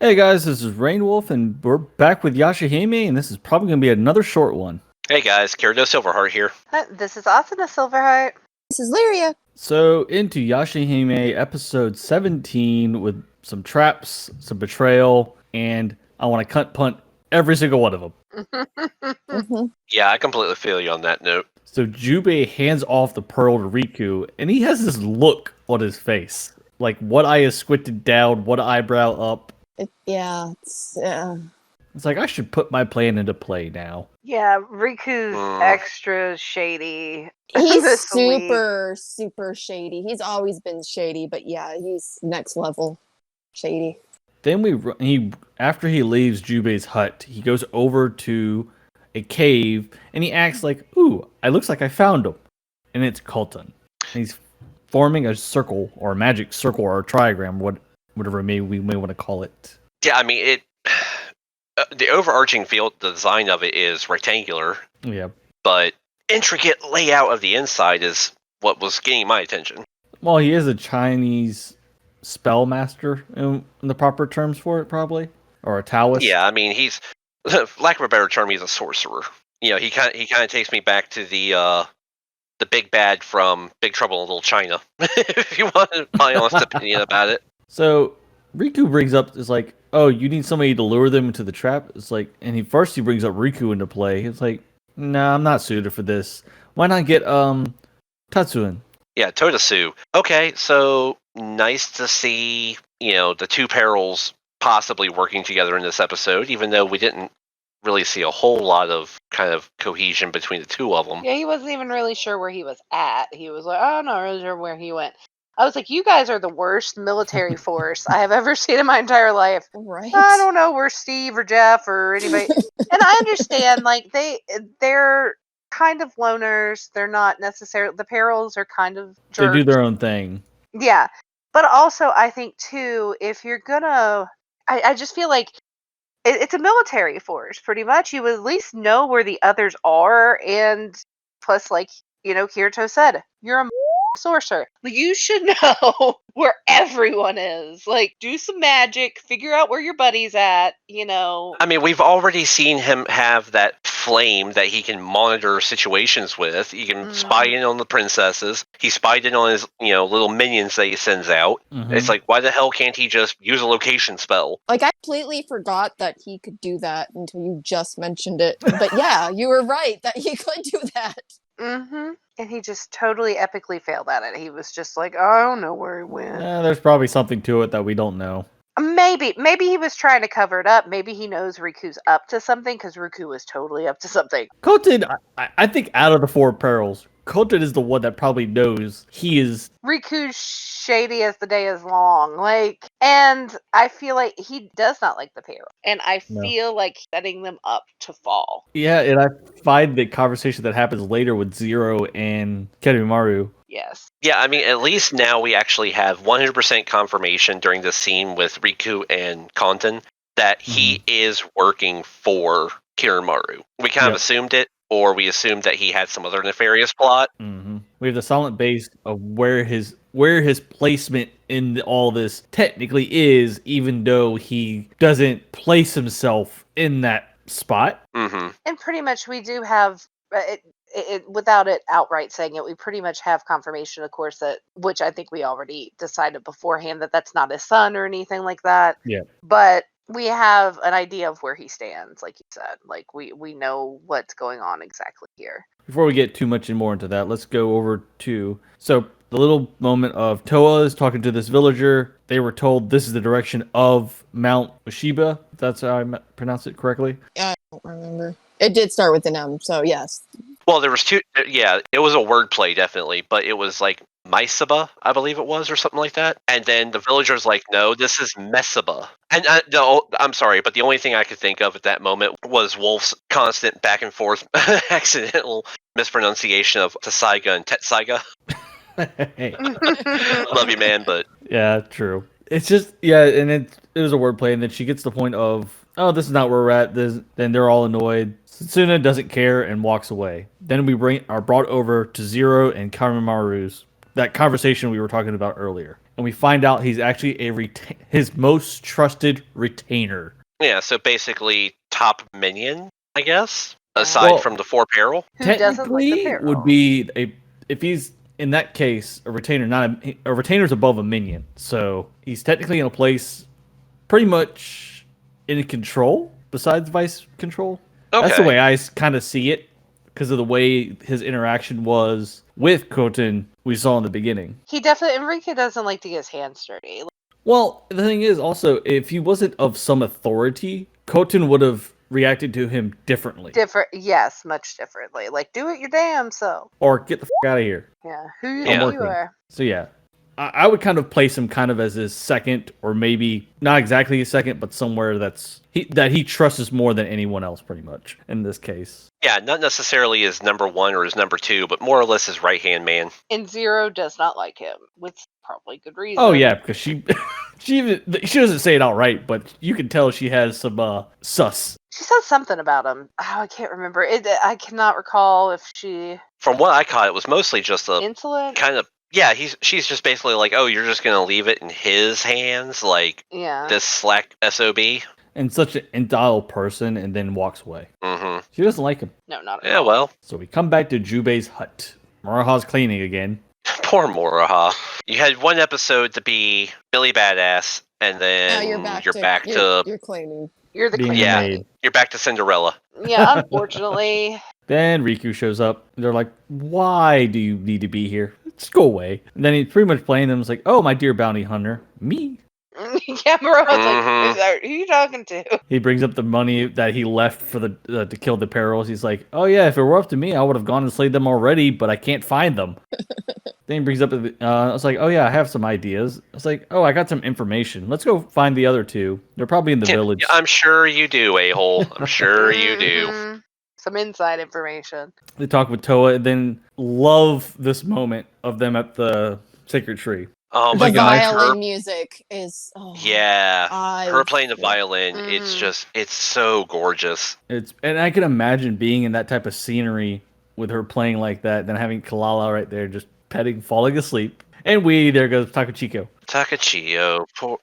Hey guys, this is Rainwolf, and we're back with Yashahime, and this is probably going to be another short one. Hey guys, Kirito Silverheart here. This is Asuna Silverheart. This is Lyria. So, into Yashahime episode 17 with some traps, some betrayal, and I want to punt every single one of them. Yeah, I completely feel you on that note. So, Jubei hands off the pearl to Riku, and he has this look on his face. Like, one eye is squinted down, one eyebrow up. It's like, I should put my plan into play now. Yeah, Riku's extra shady. He's super shady. He's always been shady, but yeah, he's next level shady. Then after he leaves Jubei's hut, he goes over to a cave and he acts like, "Ooh, it looks like I found him," and it's Colton. And he's forming a circle or a magic circle or a trigram, whatever we may want to call it. Yeah, I mean the overarching field design of it is rectangular. Yeah, but intricate layout of the inside is what was getting my attention. Well, he is a Chinese spell master in the proper terms for it, probably, or a Taoist. Yeah, I mean he's, lack of a better term, he's a sorcerer. You know, he kind of takes me back to the big bad from Big Trouble in Little China. If you want my honest opinion about it. So Riku brings up is like, "Oh, you need somebody to lure them into the trap." It's like, and he brings up Riku into play. It's like, "Nah, I'm not suited for this. Why not get Tatsuin?" Yeah, Todasu. Okay, so nice to see, the two perils possibly working together in this episode, even though we didn't really see a whole lot of kind of cohesion between the two of them. Yeah, he wasn't even really sure where he was at. He was like, I'm not really sure where he went. I was like, you guys are the worst military force I have ever seen in my entire life. Right. I don't know where Steve or Jeff or anybody. And I understand, like, they're kind of loners. They're not necessarily, the perils are kind of jerks. They do their own thing. Yeah. But also, I think, too, if you're gonna, I just feel like it's a military force, pretty much. You would at least know where the others are. And plus, like, Kirito said, you're a sorcerer. You should know where everyone is. Like, do some magic, figure out where your buddy's at, I mean, we've already seen him have that flame that he can monitor situations with. He can spy in on the princesses. He spied in on his, little minions that he sends out. It's like, why the hell can't he just use a location spell? Like, I completely forgot that he could do that until you just mentioned it. But yeah, you were right that he could do that. And he just totally epically failed at it. He was just like, I don't know where he went. There's probably something to it that we don't know. Maybe he was trying to cover it up. Maybe he knows Riku's up to something, because Riku was totally up to something. Colton, I think out of the four perils, Colton is the one that probably knows he is. Riku's shady as the day is long. Like, and I feel like he does not like the peril. And I feel like setting them up to fall. Yeah, and I find the conversation that happens later with Zero and Kenimaru. Yes. Yeah, I mean, at least now we actually have 100% confirmation during this scene with Riku and Kanten that he is working for Kirimaru. We kind of assumed it, or we assumed that he had some other nefarious plot. We have the solid base of where his placement in all this technically is, even though he doesn't place himself in that spot. And pretty much we do have, without it outright saying it, we pretty much have confirmation, of course, that, which I think we already decided beforehand, that that's not his son or anything like that. Yeah. But we have an idea of where he stands, like you said. Like, we know what's going on exactly here. Before we get too much more into that, let's go over to the little moment of Toa is talking to this villager. They were told this is the direction of Mount Ushiba. If that's how I pronounce it correctly. I don't remember. It did start with an M, so yes. Well, there was two. Yeah, it was a wordplay, definitely, but it was like Maisaba, I believe it was, or something like that. And then the villager's like, no, this is Mesaba. And no, I'm sorry, but the only thing I could think of at that moment was Wolf's constant back and forth accidental mispronunciation of Tasaiga and Tetsaiga. Love you, man, but... Yeah, true. It's just, and it was a wordplay, and then she gets the point of, oh, this is not where we're at. Then they're all annoyed. Satsuna doesn't care and walks away. Then we are brought over to Zero and Karimaru's, that conversation we were talking about earlier. and we find out he's actually his most trusted retainer. Yeah, so basically top minion, I guess, Yeah. aside Well, from the 4 peril. Who doesn't like the Technically, Pharaoh? would be if he's in that case a retainer, not a retainer's above a minion, so he's technically in a place pretty much in control besides vice control. Okay. That's the way I kind of see it because of the way his interaction was with Koten we saw in the beginning. He definitely Enrique doesn't like to get his hands dirty. Well, the thing is also, if he wasn't of some authority, Koten would have reacted to him differently. Yes, much differently. Like, do it your damn self. Or get the f out of here. Yeah, who you Yeah. think you are? So yeah, I would kind of place him kind of as his second, or maybe not exactly his second, but somewhere that he trusts more than anyone else, pretty much in this case. Yeah, not necessarily his number 1 or his number 2, but more or less his right-hand man. And Zero does not like him, with probably good reason. Oh yeah, because she doesn't say it outright, but you can tell she has some sus. She says something about him. Oh, I can't remember. I cannot recall if she From what I caught, it was mostly just a insolent. kind of, yeah, she's just basically like, oh, you're just going to leave it in his hands? Like, Yeah. this slack SOB? And such an entitled person, and then walks away. Mm-hmm. She doesn't like him. No, not at Yeah, all. well, So we come back to Jubei's hut. Maraha's cleaning again. poor Moraha. You had one episode to be Billy Badass, and Now then you're back you're you're claiming. You're the Being queen. Yeah. made. you're back to Cinderella. Yeah, unfortunately. Then Riku shows up. They're like, "Why do you need to be here? Just go away." And then he's pretty much playing them. It's like, "Oh, my dear bounty hunter, me." Yeah, Moro's Mhm. like, who are you talking to? He brings up the money that he left for the to kill the perils. He's like, "Oh yeah, if it were up to me, I would have gone and slayed them already, but I can't find them." Then he brings up, I was like, "Oh yeah, I have some ideas." I was like, "Oh, I got some information. Let's go find the other two. They're probably in the village." Yeah, I'm sure you do, a-hole. I'm sure you do. Mhm. Some inside information. They talk with Toa, and then love this moment of them at the sacred tree. Oh The my god. violin music is. Oh, Yeah. I Her playing the yeah. violin, it's Mhm. just, it's so gorgeous. And I can imagine being in that type of scenery with her playing like that, then having Kalala right there just petting, falling asleep. And there goes Takachiko. Takachio, poor,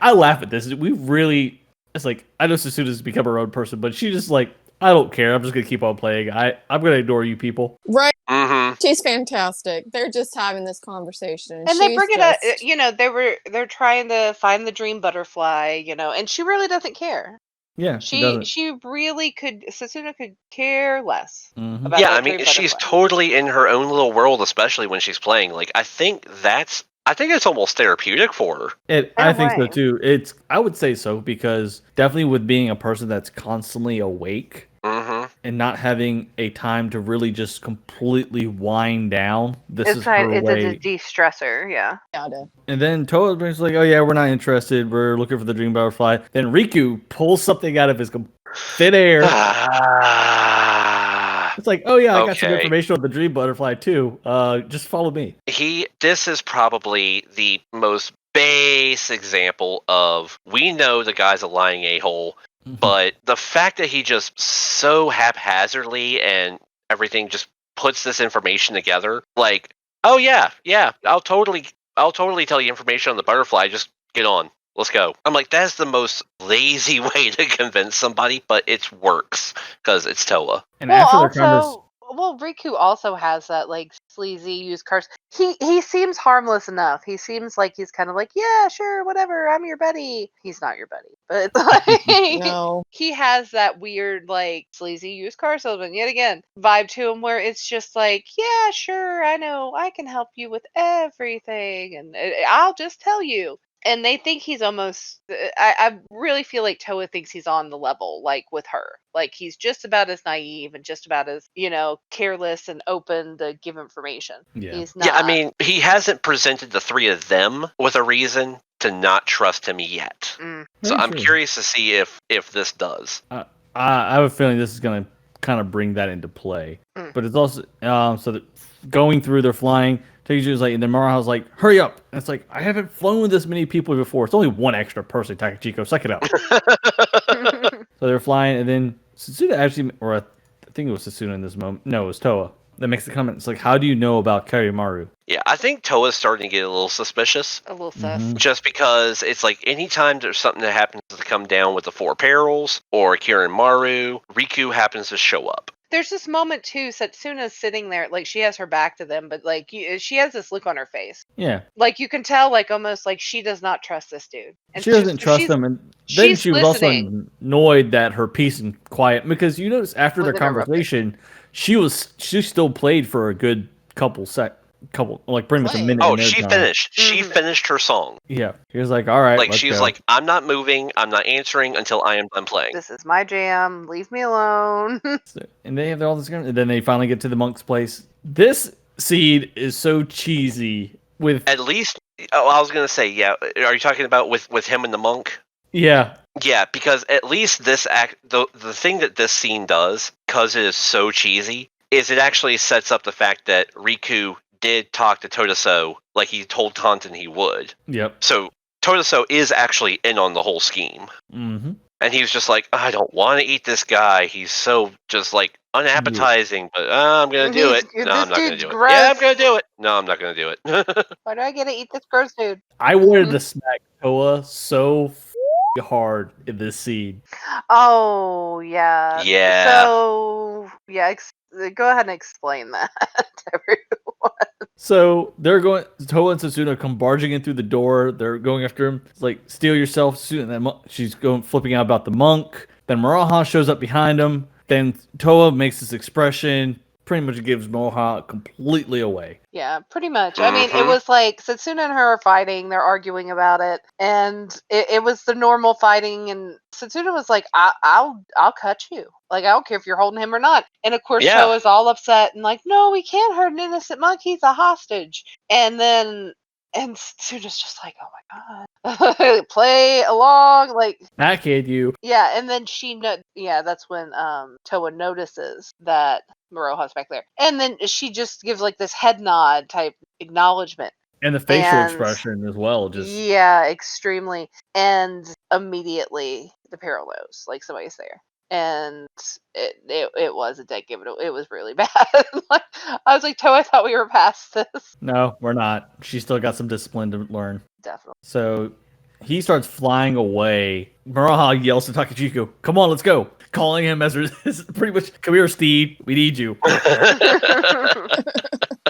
I laugh at this. It's like, I know Susuna's become her own person, but she just like, I don't care. I'm just going to keep on playing. I'm going to ignore you people. Right. mm-hmm. She's fantastic. They're just having this conversation. And they she's bring it up, just- they're trying to find the dream butterfly, and she really doesn't care. Yeah, she doesn't. She really Sasuna could care less Mhm. about Yeah, that I mean, dream she's butterfly. totally in her own little world, especially when she's playing. Like, I think it's almost therapeutic for her. I a think so way. too. I would say so, because definitely with being a person that's constantly awake Mm-hmm. and not having a time to really just completely wind down, this is It's her a way. de-stressor, yeah. Gotta. And then Toa brings like, "Oh yeah, we're not interested. We're looking for the dream butterfly." Then Riku pulls something out of his thin air. It's like, "Oh yeah, I got some Okay. information on the dream butterfly too. Just follow me." This is probably the most base example of, we know the guy's a lying a-hole, but the fact that he just so haphazardly and everything just puts this information together, like, oh yeah, I'll totally tell you information on the butterfly, just get on. Let's go. I'm like, that's the most lazy way to convince somebody, but it works because it's Toa. And after their Riku also has that like sleazy used cars. He seems harmless enough. He seems like he's kind of like, yeah, sure, whatever. I'm your buddy. He's not your buddy, but like, No. he has that weird like sleazy used car salesman yet again vibe to him, where it's just like, yeah, sure, I know, I can help you with everything, and I'll just tell you. And they think he's almost. I really feel like Toa thinks he's on the level, like with her. Like he's just about as naive and just about as careless and open to give information. Yeah. He's not. Yeah, I mean, he hasn't presented the three of them with a reason to not trust him yet. Mm. So Very I'm true. curious to see if this does. I have a feeling this is going to kind of bring that into play. Mm. But it's also so that going through, they're flying. Takeju's like, and then Maraha's like, "Hurry up!" And it's like, I haven't flown with this many people before. It's only one extra person. Takachiko, suck it up. So they're flying, and then Sasuna actually, or I think it was Sasuna in this moment. No, it was Toa. that makes the comment. It's like, how do you know about Karimaru? Yeah, I think Toa's starting to get a little suspicious. A little sus. Mhm. Just because it's like anytime there's something that happens to come down with the Four Perils or Kirin Maru, Riku happens to show up. There's this moment too. Satsuna's sitting there, like she has her back to them, but like she has this look on her face. Yeah. Like you can tell, like almost like she does not trust this dude. And She doesn't trust him, and then she's she was listening. also annoyed that her peace and quiet, because you notice after their Was interrupted. conversation, she still played for a good couple like pretty much a Playing. minute. Oh, in their she time. finished. She Mhm. finished her song. Yeah, he was like, all right, Like let's she's go. like, I'm not moving. I'm not answering until I am done playing. This is my jam. Leave me alone. And they have all this, and then they finally get to the monk's place. This seed is so cheesy. With At least, I was gonna say, yeah. Are you talking about with him and the monk? yeah, Yeah, because at least this the thing that this scene does, because it is so cheesy, is it actually sets up the fact that Riku did talk to Totoso like he told Taunton he would. yep, So Totoso is actually in on the whole scheme. mm-hmm. And he was just like, I don't want to eat this guy. He's so just like unappetizing, but I'm going to do it. No, I'm not going to do it. Yeah, I'm going to do it. No, I'm not going to do it. Why do I get to eat this gross dude? I wanted to smack Toa so hard in this scene. Oh yeah. Yeah. So yeah, go ahead and explain that to everyone. So they're going. Toa and Sasuna come barging in through the door. They're going after him. It's like, steal yourself. She's going flipping out about the monk. Then Maraha shows up behind him. Then Toa makes this expression. Pretty much gives Moha completely away. Yeah, pretty much. I mean, it Mhm. was like Satsuna and her are fighting. They're arguing about it, and it was the normal fighting. And Satsuna was like, "I'll cut you. Like, I don't care if you're holding him or not." And of course, Yeah. Toa's all upset and like, "No, we can't hurt an innocent monk. He's a hostage." And Satsuna's just like, "Oh my god, play along." Like, That kid, you. yeah, and then that's when Toa notices that Moroha's back there. And then she just gives like this head nod type acknowledgement. And the facial And- expression as well. Just Yeah, extremely. And immediately the peril knows, like somebody's there. And it was a dead giveaway. It was really bad. Like, I was like, Toa, I thought we were past this. no, we're not. She's still got some discipline to learn. Definitely. So he starts flying away. Maraha yells to Takachiko, "Come on, let's go!" Calling him as pretty much, "Come here, Steed. We need you."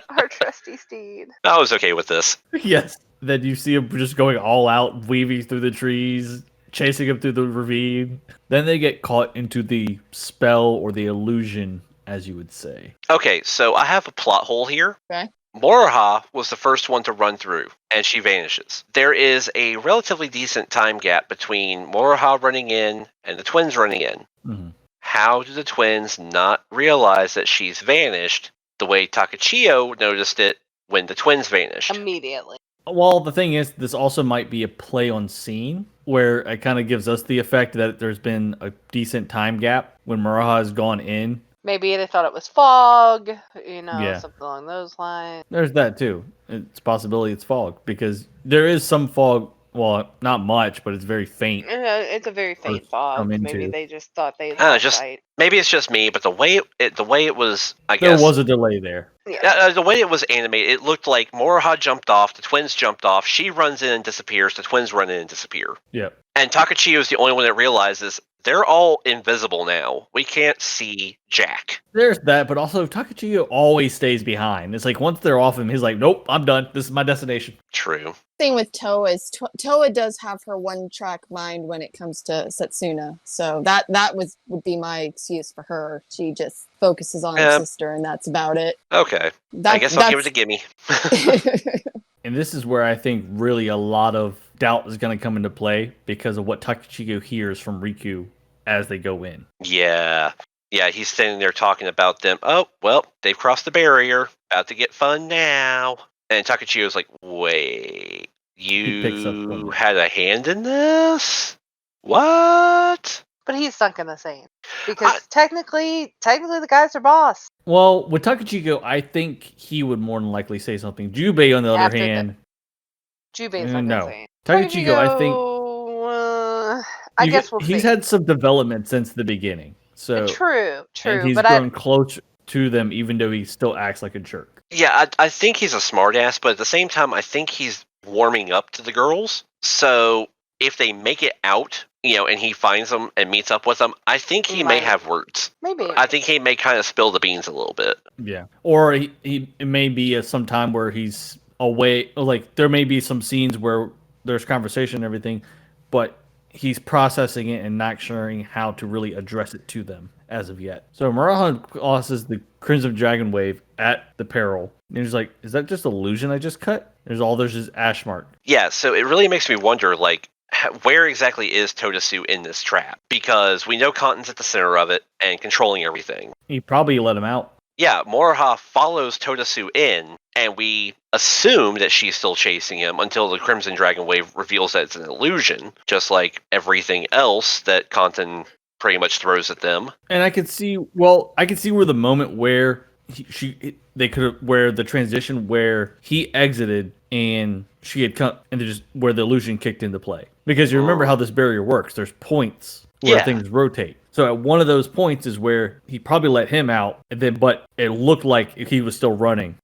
Our trusty steed. I was okay with this. Yes. Then you see him just going all out, weaving through the trees, chasing him through the ravine. Then they get caught into the spell or the illusion, as you would say. Okay, so I have a plot hole here. Okay. Moroha was the first one to run through, and she vanishes. There is a relatively decent time gap between Moroha running in and the twins running in. Mhm. How do the twins not realize that she's vanished the way Takachiyo noticed it when the twins vanished? Immediately. Well, the thing is, this also might be a play on scene, where it kind of gives us the effect that there's been a decent time gap when Maraha has gone in. Maybe they thought it was fog, Yeah. something along those lines. There's that too. It's a possibility it's fog, because there is some fog. Well, not much, but it's very faint. It's a very faint fog. come Maybe into. they just thought they I don't know, lost just sight. maybe it's just me, but the way it was, I There guess, was a delay there. Yeah. the way it was animated, it looked like Moroha jumped off, the twins jumped off, she runs in and disappears, the twins run in and disappear. Yep. And Takachiyo is the only one that realizes they're all invisible now. We can't see Jack. There's that, but also Takachiyo always stays behind. It's like once they're off him, he's like, "Nope, I'm done. This is my destination." True. Thing with Toa is Toa does have her one-track mind when it comes to Satsuna, so that would be my excuse for her. She just focuses on her sister, and that's about it. Okay. I guess I'll give it a gimme. And this is where I think really a lot of doubt is going to come into play because of what Takachiyo hears from Riku as they go in. Yeah. Yeah, he's standing there talking about them. Oh, well, they've crossed the barrier. About to get fun now. And Takachiyo's like, wait, He picks up on you it. had a hand in this? What? But he's not gonna say it because technically, the guy's their boss. Well, with Takachiyo, I think he would more than likely say something. Jubei, on the other After the- hand, Jubei's not no. gonna say it. Takachiyo, I think I guess we'll he's see. had some development since the beginning. So True, and he's but grown close to them, even though he still acts like a jerk. Yeah, I think he's a smartass, but at the same time, I think he's warming up to the girls. So if they make it out, and he finds them and meets up with them, I think he may have words. Maybe. I think he may kind of spill the beans a little bit. Yeah. Or it may be some time where he's away. Like, there may be some scenes where there's conversation and everything, but he's processing it and not sharing how to really address it to them as of yet. So Maraha crosses the Crimson Dragon Wave at the peril. And he's like, is that just illusion I just cut? There's just ash mark. Yeah, so it really makes me wonder, like, where exactly is Todasu in this trap? Because we know Kantan's at the center of it and controlling everything. He probably let him out. Yeah, Moroha follows Todasu in, and we assume that she's still chasing him until the Crimson Dragon Wave reveals that it's an illusion, just like everything else that Kantan pretty much throws at them. And I could see where the moment where where the transition where he exited and she had come, and just where the illusion kicked into play. Because you remember how this barrier works. There's points where things rotate. So at one of those points is where he probably let him out, but it looked like he was still running.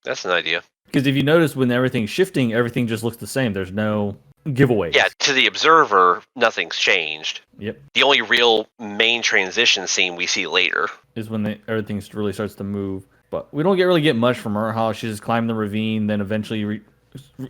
That's an idea. Because if you notice, when everything's shifting, everything just looks the same. There's no giveaways. Yeah, to the observer, nothing's changed. Yep. The only real main transition scene we see later is when everything really starts to move. But we don't really get much from her. How she just climbed the ravine, then eventually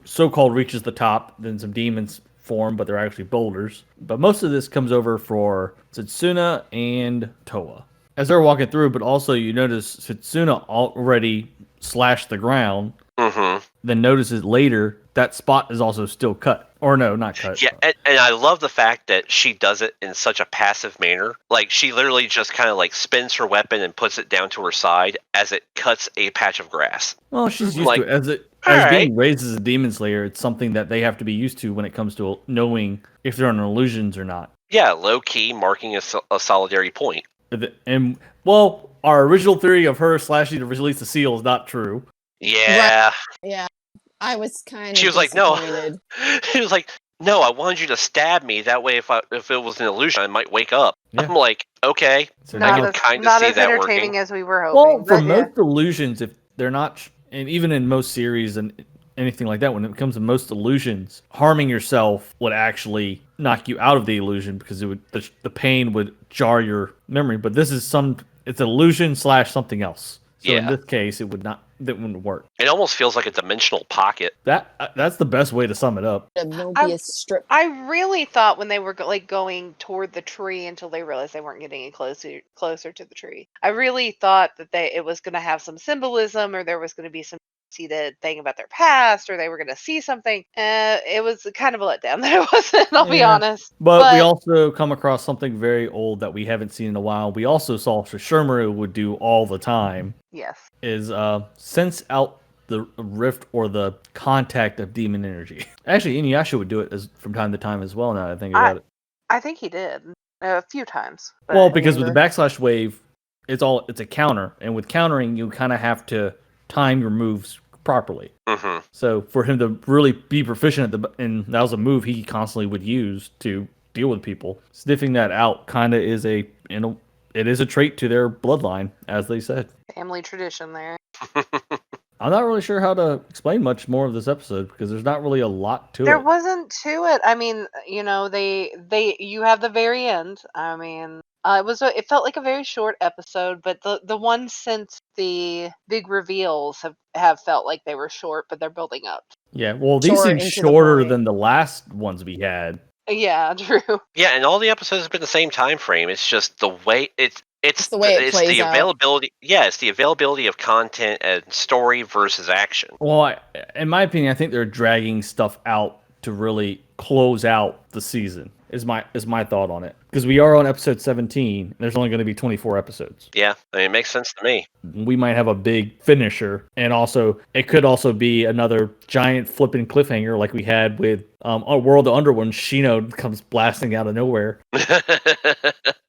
so-called reaches the top. Then some demons form, but they're actually boulders. But most of this comes over for Setsuna and Toa as they're walking through. But also you notice Setsuna already slashed the ground. Then notices later that spot is also still cut. Or no, not cut. Yeah, and I love the fact that she does it in such a passive manner. Like, she literally just kind of like spins her weapon and puts it down to her side as it cuts a patch of grass. Well, she's used to it. As being raised as a demon slayer, it's something that they have to be used to when it comes to knowing if they're on illusions or not. Yeah, low-key marking a solitary point. And, well, our original theory of her slashing to release the seal is not true. Yeah. Right. Yeah. I was kind of She was like, no. She was like, no, I wanted you to stab me. That way, if it was an illusion, I might wake up. Yeah. I'm like, okay. So I can kind of see that working. Not as entertaining as we were hoping. Well, for most illusions, if they're not, and even in most series and anything like that, when it comes to most illusions, harming yourself would actually knock you out of the illusion because it would the pain would jar your memory. But this is it's an illusion / something else. So in this case, that wouldn't work. It almost feels like a dimensional pocket. That's the best way to sum it up. A Mobius strip. I really thought when they were going toward the tree until they realized they weren't getting any closer to the tree. I really thought that it was going to have some symbolism, or there was going to be some seated thing about their past, or they were going to see something. It was kind of a letdown that it wasn't, I'll be honest. But we also come across something very old that we haven't seen in a while. We also saw Shishamaru would do all the time. Yes. Is sense out the rift or the contact of demon energy. Actually, Inuyasha would do it from time to time as well, now that I think about it. I think he did a few times. Well, because with the backslash wave, it's a counter. And with countering, you kind of have to time your moves properly. So for him to really be proficient and that was a move he constantly would use to deal with people. Sniffing that out kind of is it is a trait to their bloodline, as they said. Family tradition there. I'm not really sure how to explain much more of this episode because there's not really a lot to it. There wasn't to it. I mean, you have the very end. I mean, it felt like a very short episode, but the ones since the big reveals have felt like they were short, but they're building up. Yeah, well, these seem shorter than the last ones we had. Yeah, true. Yeah, and all the episodes have been the same time frame. It's just the way it's the way it plays the out. availability. Yeah, it's the availability of content and story versus action. Well, in my opinion, I think they're dragging stuff out to really close out the season. Is my thought on it, because we are on episode 17. And there's only going to be 24 episodes. Yeah, I mean, it makes sense to me. We might have a big finisher, and also it could also be another giant flipping cliffhanger like we had with our World of Under when Shino comes blasting out of nowhere.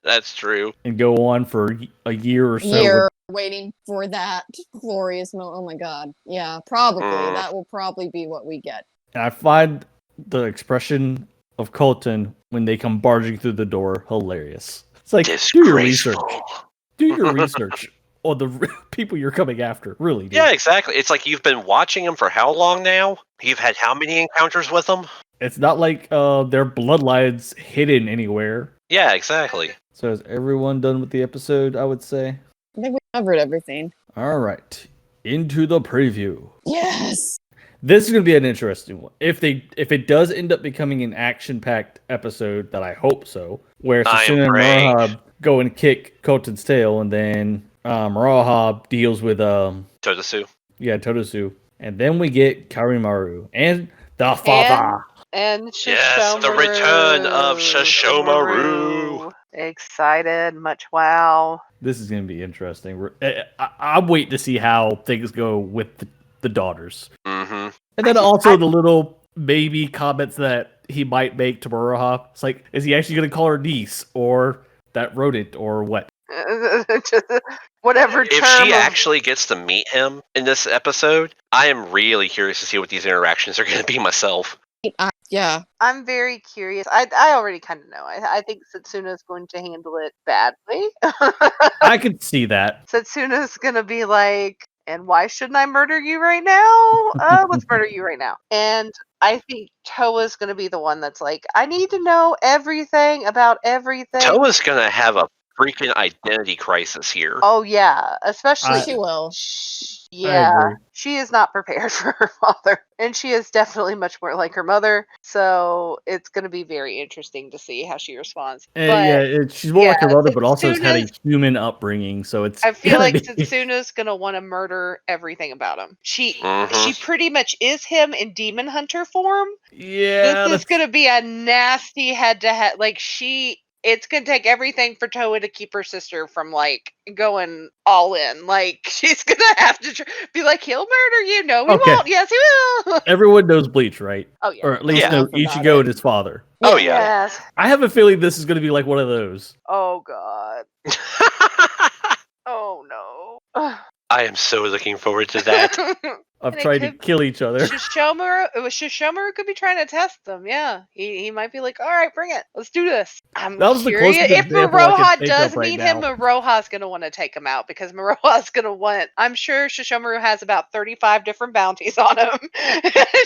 That's true. And go on for a year or so. Waiting for that glorious moment. Oh my god. Yeah, probably. That will probably be what we get. And I find the expression of Colton when they come barging through the door hilarious. It's like, do your research. Do your research. on the people you're coming after. Really, dude. Yeah, exactly. It's like you've been watching them for how long now? You've had how many encounters with them? It's not like their bloodlines hidden anywhere. Yeah, exactly. So is everyone done with the episode? I would say. I think we covered everything. All right, into the preview. Yes. This is going to be an interesting one. If it does end up becoming an action-packed episode, that I hope so, where Sasuna and praying. Murahab go and kick Koten's tail, and then Murahab deals with Totosu. Totosu, and then we get Karimaru and the father. And Yes, the return of Shishomaru. Excited, much wow. This is going to be interesting. I'm waiting to see how things go with the daughters. Mm-hmm. And then also the little baby comments that he might make to Murahab. It's like, is he actually going to call her niece or that rodent or what? Whatever If term she of- actually gets to meet him in this episode, I am really curious to see what these interactions are going to be myself. Yeah. I'm very curious. I already kind of know. I think Satsuna is going to handle it badly. I could see that. Satsuna's gonna be like, and why shouldn't I murder you right now? Let's murder you right now. And I think Toa's gonna be the one that's like, I need to know everything about everything. Toa's going to have a freaking identity crisis here. Oh yeah, especially She will. Yeah, agree. she is not prepared for her father, and she is definitely much more like her mother. So it's going to be very interesting to see how she responds. But She's more like her mother, but also has had a Satsuna's- human upbringing. So it's. I feel gonna like be- Satsuna's going to want to murder everything about him. She Mhm. pretty much is him in demon hunter form. Yeah. This is going to be a nasty head-to-head. Like it's gonna take everything for Toa to keep her sister from like going all in. Like she's gonna have to be like, he'll murder you. No, we Okay. won't. Yes, he will. Everyone knows Bleach, right? Oh yeah. Or at least Yeah. know Forgot Ichigo it. and his father. Oh, yeah. Yes. I have a feeling this is going to be like one of those. Oh god. Oh no. I am so looking forward to that. Of And it trying to could- kill each other. Shishomaru could be trying to test them. Yeah, he might be like, all right, bring it. Let's do this. I'm That was the curious. closest If example I can Maroha think does of right meet him, now. Maroha's gonna want to take him out because Maroha's gonna want. I'm sure Shishomaru has about 35 different bounties on him.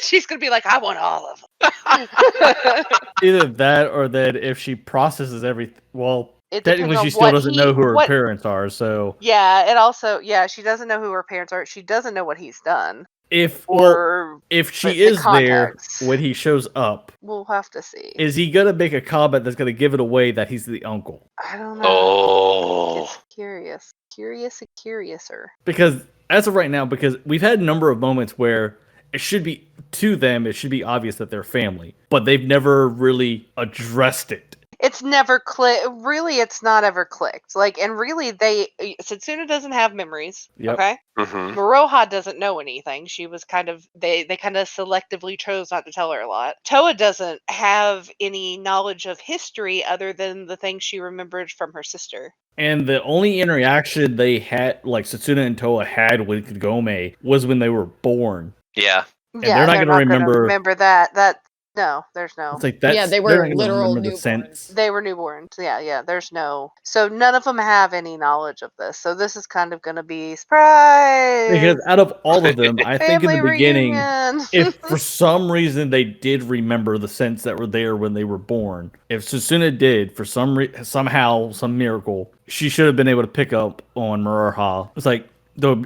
She's gonna be like, I want all of them. Either that or that if she processes everything. Well, It technically depends on she still what doesn't he- know who her what- parents are. So Yeah, it also she doesn't know who her parents are. She doesn't know what he's done. if Or if she the is there context. when he shows up, we'll have to see. is he gonna make a comment that's gonna give it away that he's the uncle? I don't know. Oh. It's curious. Curious and curiouser. Because as of right now, because we've had a number of moments where it should be to them, it should be obvious that they're family, but they've never really addressed it. It's never clicked. Really, it's not ever clicked. Like, and really, Satsuna doesn't have memories. Yep. Okay. Mm-hmm. Maroha doesn't know anything. She was kind of they kind of selectively chose not to tell her a lot. Toa doesn't have any knowledge of history other than the things she remembered from her sister. And the only interaction they had, like Satsuna and Toa had with Kagome, was when they were born. Yeah. they're not gonna remember- that. No, there's no. It's like that's, Yeah, they they're were not gonna literal remember the newborns. sense. They were newborns. Yeah. There's no. So none of them have any knowledge of this. So this is kind of going to be surprise. Because out of all of them, I think in Family the beginning, reunion. if for some reason they did remember the scents that were there when they were born, if Susuna did, for somehow, some miracle, she should have been able to pick up on Murarha. It's like, though,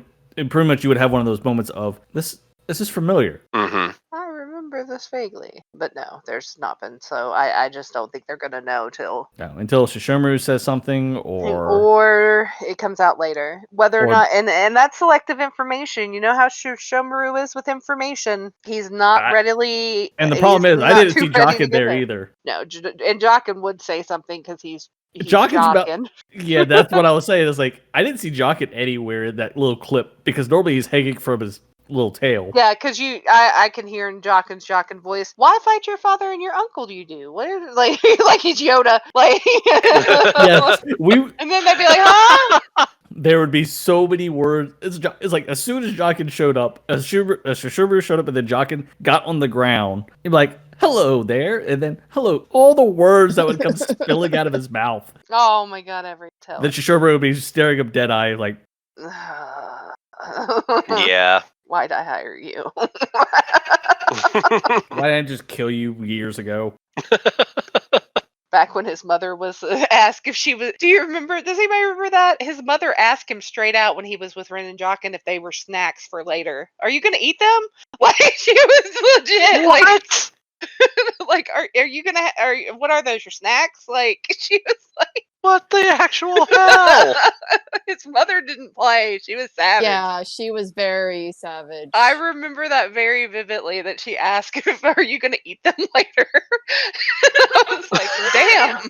pretty much you would have one of those moments of, this is familiar. Mm-hmm. I remember this vaguely, but no, there's not been. So I just don't think they're gonna know till No, until Shishomaru says something, or it comes out later. Whether or or- not, and that's selective information. You know how Shomaru is with information. He's not readily. and the problem he's is, I not didn't too see ready to Jocken get there either. No, and Jocken would say something because he's Jocken's about- Jocken. Yeah, that's what I was saying. It's like, I didn't see Jocken anywhere in that little clip, because normally he's hanging from his little tail. Yeah, because I can hear in Jocken's voice. Why fight your father and your uncle? Do you do what? Like like he's Yoda. Like Yes, and then they'd be like, huh? there would be so many words. It's like as soon as Jocken showed up, as Shishomaru showed up, and then Jocken got on the ground, he'd be like, hello there, and then hello. All the words that would come spilling out of his mouth. Oh my god, every tell. Then Shishomaru would be staring him dead-eyed, like, Yeah. Why'd I hire you? Why didn't I just kill you years ago? Back when his mother was asked if she was. Do you remember? Does anybody remember that? His mother asked him straight out when he was with Ren and Jockin if they were snacks for later. Are you going to eat them? Like she was legit. What? Like are you gonna? What are those? Your snacks? Like she was like. What the actual hell? His mother didn't play. She was savage. Yeah, she was very savage. I remember that very vividly. That she asked if are you going to eat them later. I was like, damn.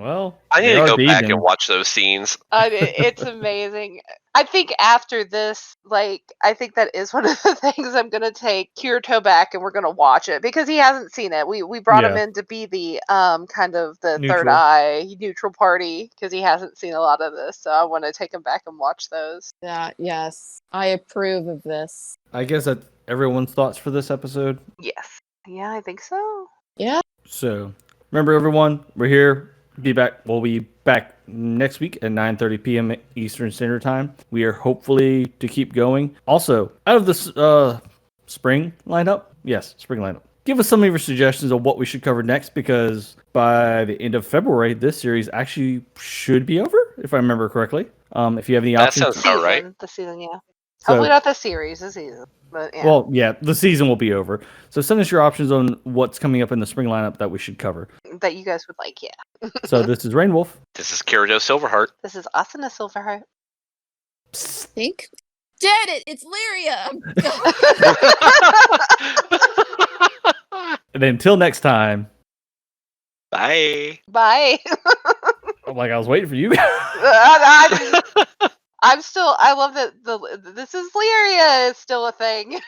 Well, I need they to are go back vegan. and watch those scenes. It's amazing. I think after this, like, I think that is one of the things I'm gonna take Kirito back and we're gonna watch it because he hasn't seen it. We brought him Yeah. in to be the kind of the third Neutral. eye neutral party because he hasn't seen a lot of this. So I want to take him back and watch those. Yes, I approve of this. I guess that's everyone's thoughts for this episode. Yes. Yeah, I think so. Yeah. So remember, everyone, we're here. We'll be back next week at 9:30 p.m. Eastern Standard Time. We are hopefully to keep going. Also, out of this spring lineup, spring lineup. Give us some of your suggestions of what we should cover next, because by the end of February, this series actually should be over, if I remember correctly. If you have any That options, sounds about right. The season, yeah. So- Hopefully not the series, the season. But yeah. well, yeah, the season will be over. So send us your options on what's coming up in the spring lineup that we should cover. That you guys would like, yeah. So this is Rain Wolf. This is Kirito Silverheart. This is Asuna Silverheart. Think. Did it! It's Lyria! And until next time, Bye. Bye. like I was waiting for you. I'm still. I love that this is Lyria is still a thing.